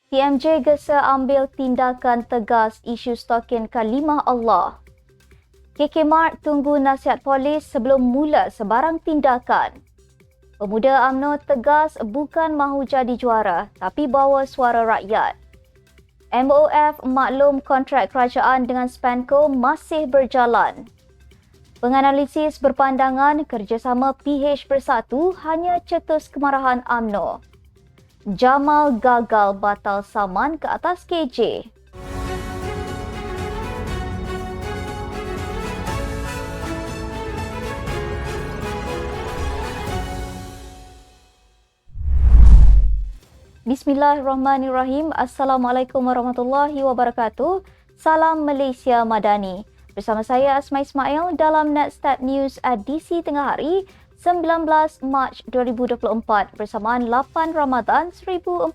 TMJ gesa ambil tindakan tegas isu stokin kalimah Allah. KK Mart tunggu nasihat polis sebelum mula sebarang tindakan. Pemuda UMNO tegas bukan mahu jadi juara tapi bawa suara rakyat. MOF maklum kontrak kerajaan dengan Spanco masih berjalan. Penganalisis berpandangan kerjasama PH Bersatu hanya cetus kemarahan UMNO. Jamal gagal batal saman ke atas KJ. Bismillahirrahmanirrahim. Assalamualaikum warahmatullahi wabarakatuh. Salam Malaysia Madani. Bersama saya Asma Ismail dalam Netstat News edisi tengah hari 19 Mac 2024 bersamaan 8 Ramadan 1445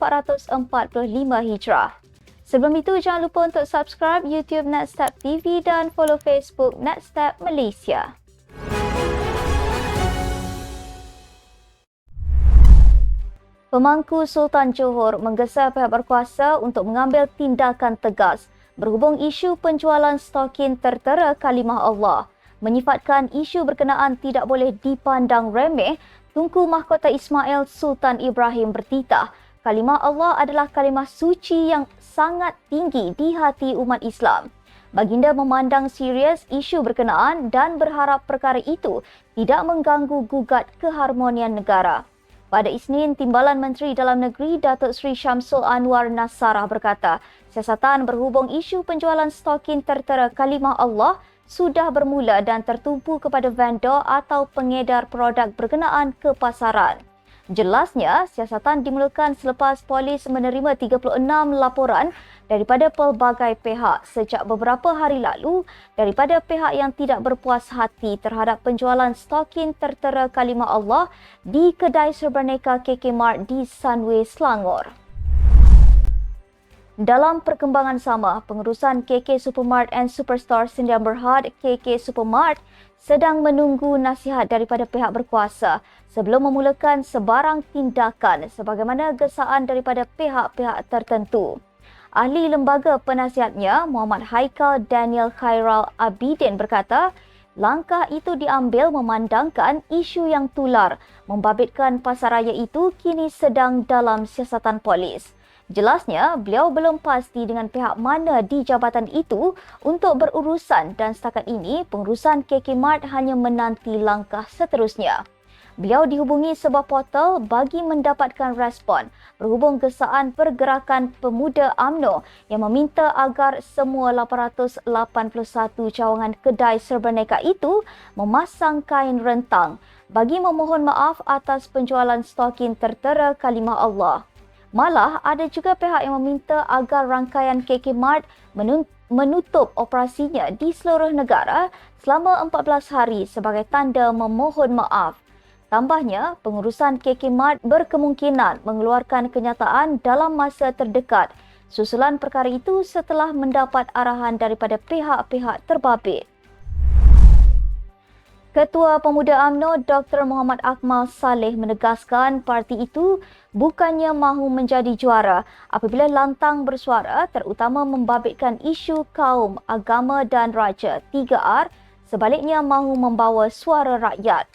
Hijrah. Sebelum itu jangan lupa untuk subscribe YouTube Netstat TV dan follow Facebook Netstat Malaysia. Pemangku Sultan Johor menggesa pihak berkuasa untuk mengambil tindakan tegas berhubung isu penjualan stokin tertera kalimah Allah. Menyifatkan isu berkenaan tidak boleh dipandang remeh, Tunku Mahkota Ismail Sultan Ibrahim bertitah, kalimah Allah adalah kalimah suci yang sangat tinggi di hati umat Islam. Baginda memandang serius isu berkenaan dan berharap perkara itu tidak mengganggu gugat keharmonian negara. Pada Isnin, Timbalan Menteri Dalam Negeri Datuk Seri Syamsul Anwar Nasarah berkata, siasatan berhubung isu penjualan stokin tertera kalimah Allah sudah bermula dan tertumpu kepada vendor atau pengedar produk berkenaan ke pasaran. Jelasnya, siasatan dimulakan selepas polis menerima 36 laporan daripada pelbagai pihak sejak beberapa hari lalu daripada pihak yang tidak berpuas hati terhadap penjualan stokin tertera kalimah Allah di kedai Serbaneka KK Mart di Sunway, Selangor. Dalam perkembangan sama, pengurusan KK Supermart and Superstore Sdn Bhd KK Supermart sedang menunggu nasihat daripada pihak berkuasa sebelum memulakan sebarang tindakan sebagaimana gesaan daripada pihak-pihak tertentu. Ahli lembaga penasihatnya, Muhammad Haikal Daniel Khairal Abidin berkata, langkah itu diambil memandangkan isu yang tular membabitkan pasaraya itu kini sedang dalam siasatan polis. Jelasnya, beliau belum pasti dengan pihak mana di jabatan itu untuk berurusan dan setakat ini pengurusan KK Mart hanya menanti langkah seterusnya. Beliau dihubungi sebuah portal bagi mendapatkan respon berhubung gesaan pergerakan pemuda UMNO yang meminta agar semua 881 cawangan kedai Serbaneka itu memasang kain rentang bagi memohon maaf atas penjualan stokin tertera kalimah Allah. Malah, ada juga pihak yang meminta agar rangkaian KK Mart menutup operasinya di seluruh negara selama 14 hari sebagai tanda memohon maaf. Tambahnya, pengurusan KK Mart berkemungkinan mengeluarkan kenyataan dalam masa terdekat susulan perkara itu setelah mendapat arahan daripada pihak-pihak terbabit. Ketua Pemuda UMNO Dr. Muhammad Akmal Saleh menegaskan parti itu bukannya mahu menjadi juara apabila lantang bersuara terutama membabitkan isu kaum, agama dan raja 3R, sebaliknya mahu membawa suara rakyat.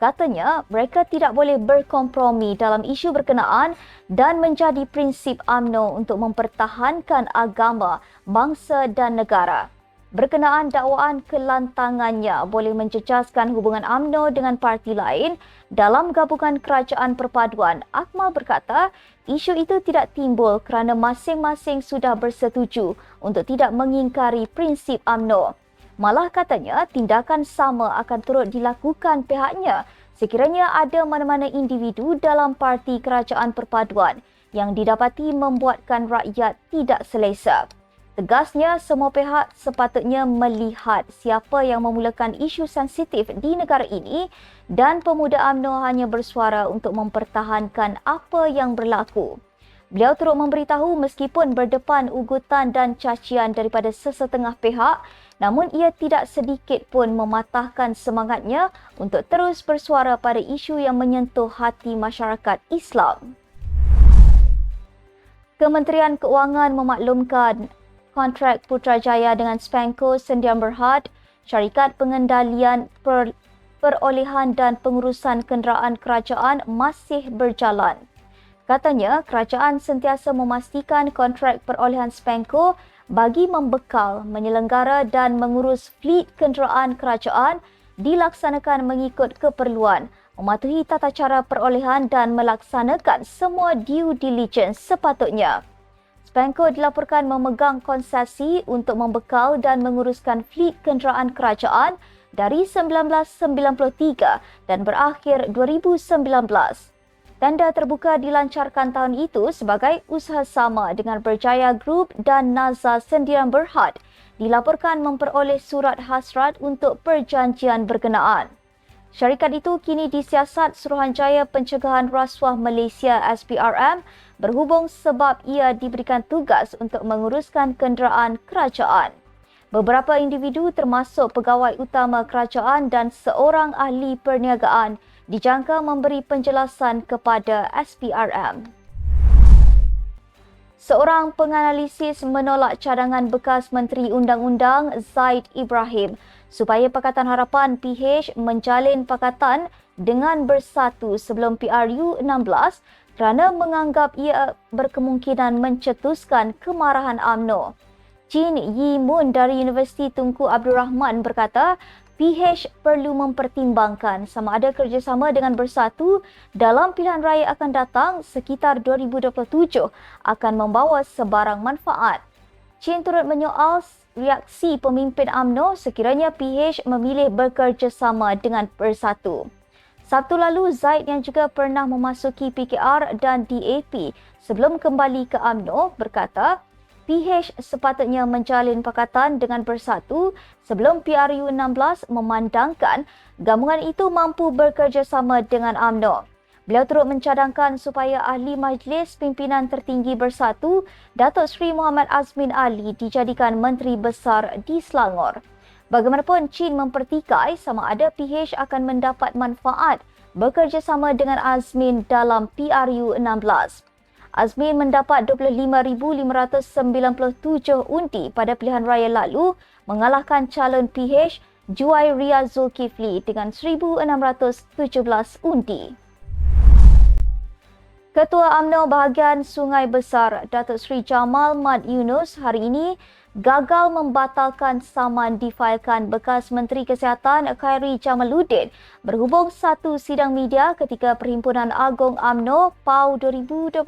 Katanya, mereka tidak boleh berkompromi dalam isu berkenaan dan menjadi prinsip UMNO untuk mempertahankan agama, bangsa dan negara. Berkenaan dakwaan kelantangannya boleh mencecaskan hubungan UMNO dengan parti lain dalam gabungan kerajaan perpaduan, Akmal berkata isu itu tidak timbul kerana masing-masing sudah bersetuju untuk tidak mengingkari prinsip UMNO. Malah katanya tindakan sama akan turut dilakukan pihaknya sekiranya ada mana-mana individu dalam parti kerajaan perpaduan yang didapati membuatkan rakyat tidak selesa. Tegasnya, semua pihak sepatutnya melihat siapa yang memulakan isu sensitif di negara ini dan Pemuda UMNO hanya bersuara untuk mempertahankan apa yang berlaku. Beliau turut memberitahu meskipun berdepan ugutan dan cacian daripada sesetengah pihak, namun ia tidak sedikit pun mematahkan semangatnya untuk terus bersuara pada isu yang menyentuh hati masyarakat Islam. Kementerian Keuangan memaklumkan kontrak Putrajaya dengan Spanco Sdn Bhd, syarikat pengendalian perolehan dan pengurusan kenderaan kerajaan masih berjalan. Katanya, kerajaan sentiasa memastikan kontrak perolehan Spanco bagi membekal, menyelenggara dan mengurus fleet kenderaan kerajaan dilaksanakan mengikut keperluan, mematuhi tata cara perolehan dan melaksanakan semua due diligence sepatutnya. Spanco dilaporkan memegang konsesi untuk membekal dan menguruskan fleet kenderaan kerajaan dari 1993 dan berakhir 2019. Tender terbuka dilancarkan tahun itu sebagai usaha sama dengan Berjaya Group dan Naza Sdn Bhd dilaporkan memperoleh surat hasrat untuk perjanjian berkenaan. Syarikat itu kini disiasat Suruhanjaya Pencegahan Rasuah Malaysia SPRM berhubung sebab ia diberikan tugas untuk menguruskan kenderaan kerajaan. Beberapa individu termasuk pegawai utama kerajaan dan seorang ahli perniagaan dijangka memberi penjelasan kepada SPRM. Seorang penganalisis menolak cadangan bekas Menteri Undang-Undang Zaid Ibrahim supaya Pakatan Harapan PH menjalin pakatan dengan Bersatu sebelum PRU 16 kerana menganggap ia berkemungkinan mencetuskan kemarahan UMNO. Chin Yi Moon dari Universiti Tunku Abdul Rahman berkata, PH perlu mempertimbangkan sama ada kerjasama dengan Bersatu dalam pilihan raya akan datang sekitar 2027 akan membawa sebarang manfaat. Chin turut menyoal reaksi pemimpin UMNO sekiranya PH memilih bekerjasama dengan Bersatu. Sabtu lalu, Zaid yang juga pernah memasuki PKR dan DAP sebelum kembali ke UMNO berkata, PH sepatutnya menjalin pakatan dengan Bersatu sebelum PRU 16 memandangkan gabungan itu mampu bekerjasama dengan UMNO. Beliau turut mencadangkan supaya Ahli Majlis Pimpinan Tertinggi Bersatu, Datuk Seri Muhammad Azmin Ali dijadikan Menteri Besar di Selangor. Bagaimanapun, Chin mempertikai sama ada PH akan mendapat manfaat bekerjasama dengan Azmin dalam PRU 16. Azmin mendapat 25,597 undi pada pilihan raya lalu mengalahkan calon PH Juwairia Zulkifli dengan 1,617 undi. Ketua UMNO bahagian Sungai Besar, Datuk Seri Jamal Mad Yunus hari ini gagal membatalkan saman difailkan bekas Menteri Kesihatan Khairi Jamaluddin berhubung satu sidang media ketika Perhimpunan Agung UMNO PAU 2022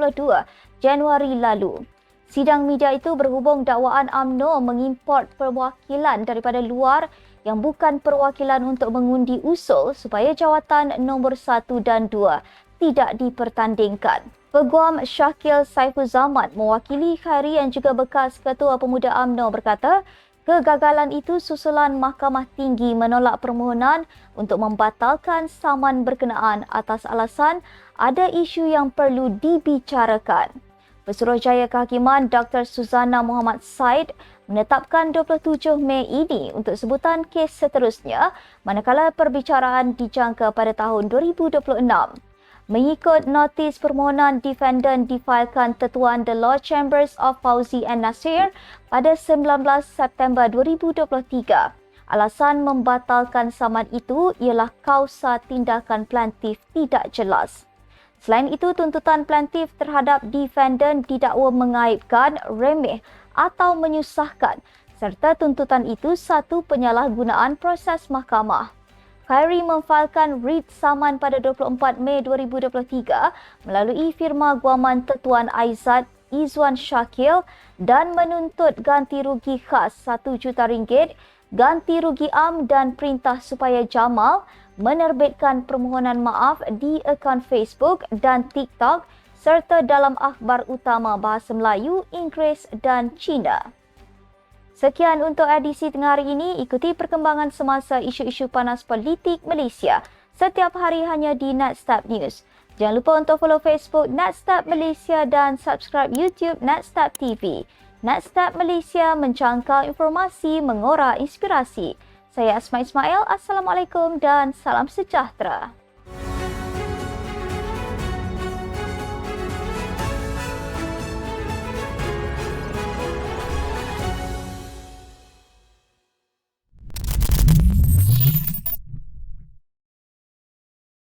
Januari lalu. Sidang media itu berhubung dakwaan UMNO mengimport perwakilan daripada luar yang bukan perwakilan untuk mengundi usul supaya jawatan nombor 1 dan 2 tidak dipertandingkan. Peguam Syakil Saifuzaman mewakili Khairi yang juga bekas Ketua Pemuda UMNO berkata, kegagalan itu susulan Mahkamah Tinggi menolak permohonan untuk membatalkan saman berkenaan atas alasan ada isu yang perlu dibicarakan. Pesuruhjaya Kehakiman Dr. Suzana Muhammad Said menetapkan 27 Mei ini untuk sebutan kes seterusnya manakala perbicaraan dijangka pada tahun 2026. Mengikut notis permohonan, defendant difailkan Tetuan The Law Chambers of Fauzi and Nasir pada 19 September 2023. Alasan membatalkan saman itu ialah kausa tindakan plaintiff tidak jelas. Selain itu, tuntutan plaintiff terhadap defendant didakwa mengaibkan, remeh atau menyusahkan serta tuntutan itu satu penyalahgunaan proses mahkamah. Khairi memfailkan writ saman pada 24 Mei 2023 melalui firma guaman Tetuan Aizat Izwan Syakil dan menuntut ganti rugi khas RM1 juta, ganti rugi am dan perintah supaya Jamal menerbitkan permohonan maaf di akaun Facebook dan TikTok serta dalam akhbar utama bahasa Melayu, Inggeris dan Cina. Sekian untuk edisi tengah hari ini. Ikuti perkembangan semasa isu-isu panas politik Malaysia setiap hari hanya di Netstab News. Jangan lupa untuk follow Facebook Netstab Malaysia dan subscribe YouTube Netstab TV. Netstab Malaysia mencangkau informasi, mengora inspirasi. Saya Asma Ismail. Assalamualaikum dan salam sejahtera.